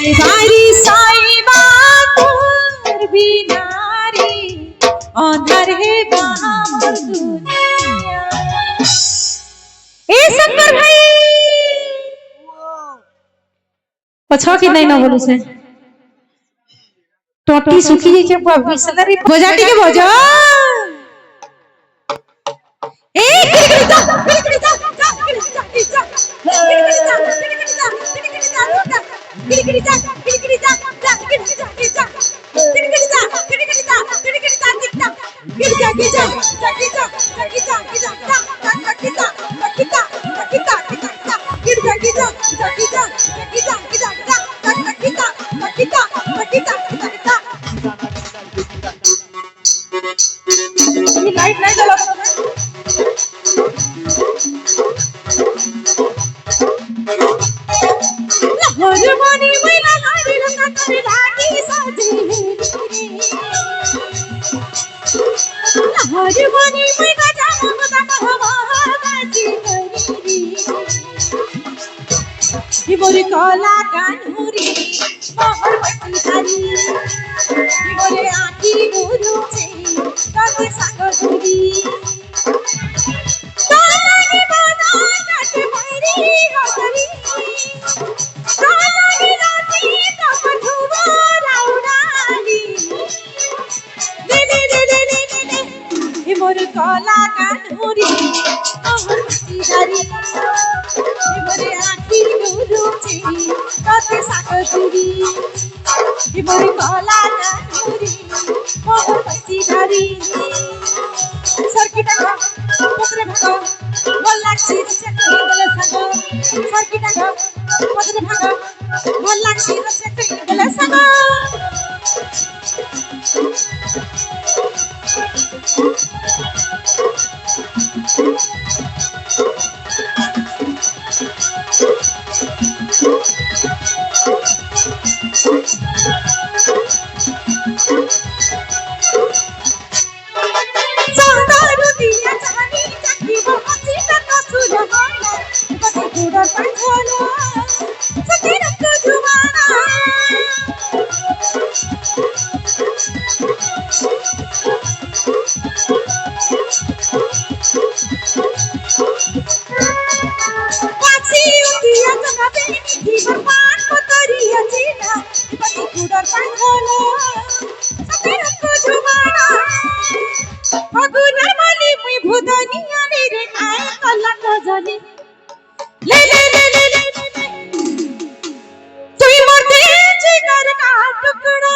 बारी साईबा तोर बिनारी अंधार है गाम दुनिया। ए शंकर भाई पछा के नहीं ना बोलू से टोटी सुखी जाई के बिसलरी बजाटी के बजा ए किड़किड़ता लाइट नहीं जला हरमनी मैना हरि रंगा कर रागी साजे हरमनी मैना जाम बता हवा बाजी करी रे मोरे काला कान्हुरी मोहर पट्टी धारी मोरे आँखी गुरु छे काके संग दूरी तालानी बना काट मारी हगरी तालानी राती तब धुवा राउडाली ले ले ले ले ले ले ले हे मोर काला कान्हुरी मोहर पट्टी धारी हे मोरे आँखी गुरु छे काके संग दूरी हे मोरे काला कान्हुरी मोहर पट्टी धारी सर्किटांगा पत्रे भागा बोल लागছি রসে কই গলে সাগো सर्किटांगा पत्रे भागा बोल लागছি রসে কই গলে সাগো ले ले ले ले ले तुई मोर दिल जिगर का टुकड़ा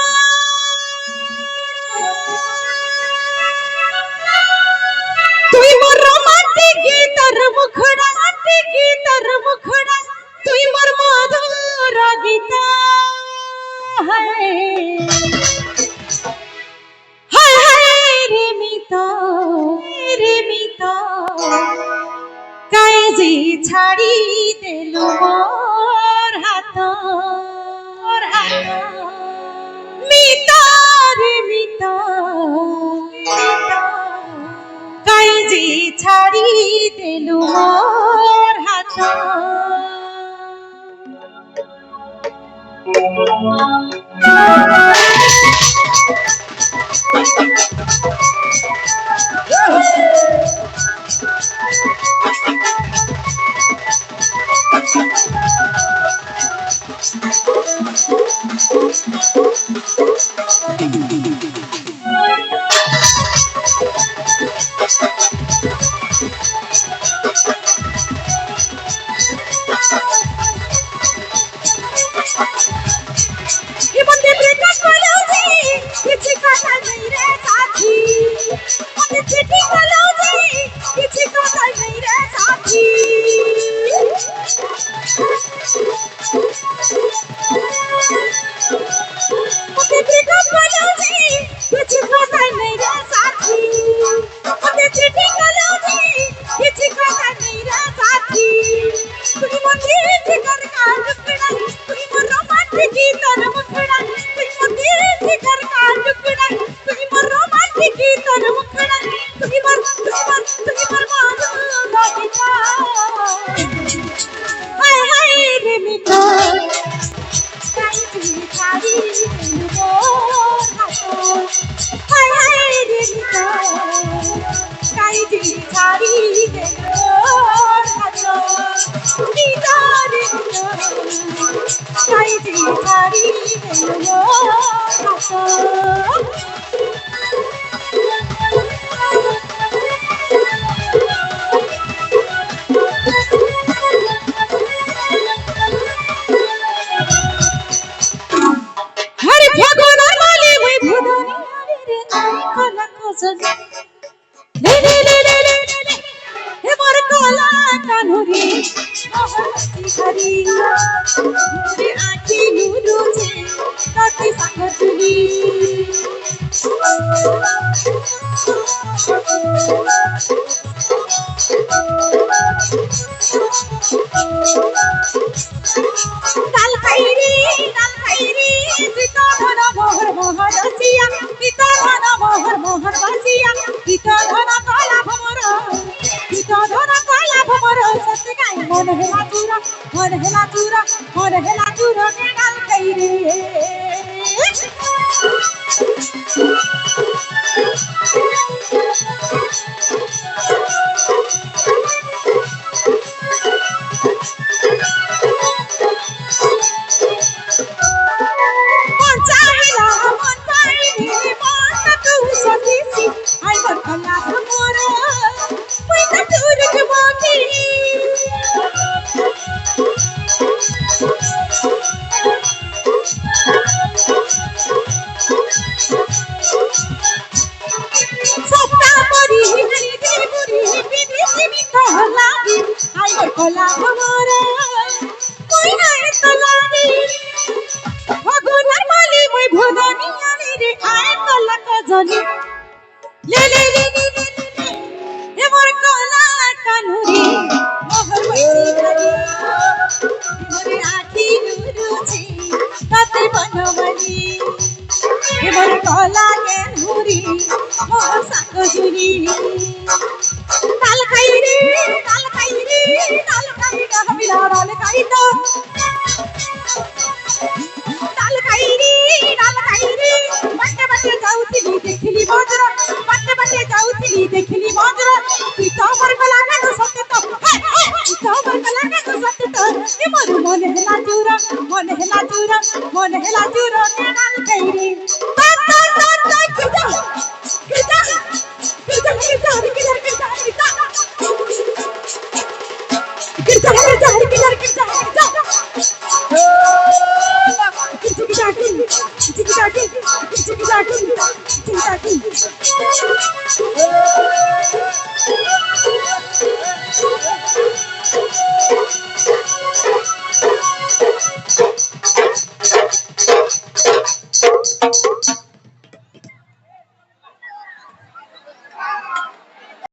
तुई मोर रोमांटिक गीतर मुखड़ा तुई मोर मधुर गीता है हाय हाय रे मीता कायजी छाड़ी देलु मोर हाथ मीता रे मीता कायजी छाड़ी देलु मोर हाथ ছাড়ি মোর হাত হায় হায় রে কাইদি ছাড়ি মোর হাত ভিতরে কাইদি ছাড়ি মোর হাত এবার কলা কানুরে হরি মুরে আঁখি নুরুছে তাতে সাকতুলি ডাল খাইরি জিতা ধন মোহর মোহর বাসিয়া জিতা ধন মোহর মোহর বাসিয়া জিতা ধন কলা ভমর জিতা ধন কলা ভমর সত গায় মন হেলা চুরা মন হেলা চুরা মন হেলা চুরা কে ডাল খাইরি কলা ভমরে মই নাই তলানি ভগনার মালি মই ভগনি আনি রে আয় কলা কজনি লে লে লে লে লে এমর কলা কানুরি মোহর বসি ধরি মোরে আখি নুরুছি তাতে বনমালি এমর কলা কানুরি মোহর সাঙ্গ জুরি তাল খাইরে তাল খাইরে তাল খাইরে হবিলা ডাল খাইতো তাল খাইরে বাটে বাটে যাউতিলি দেখিলি বজ্র বাটে বাটে যাউতিলি দেখিলি বজ্র তুই তো আমার গলা কাটো সত্য তো তুই তো আমার গলা কাটো সত্য তো এ মরু মনে হেলা চুরা মনে হেলা চুরা মনে হেলা চুরা কে ডাল খাইরে তা তা তা তা কিটা কিটা কিটা কিটা কিটা কিটা কিটা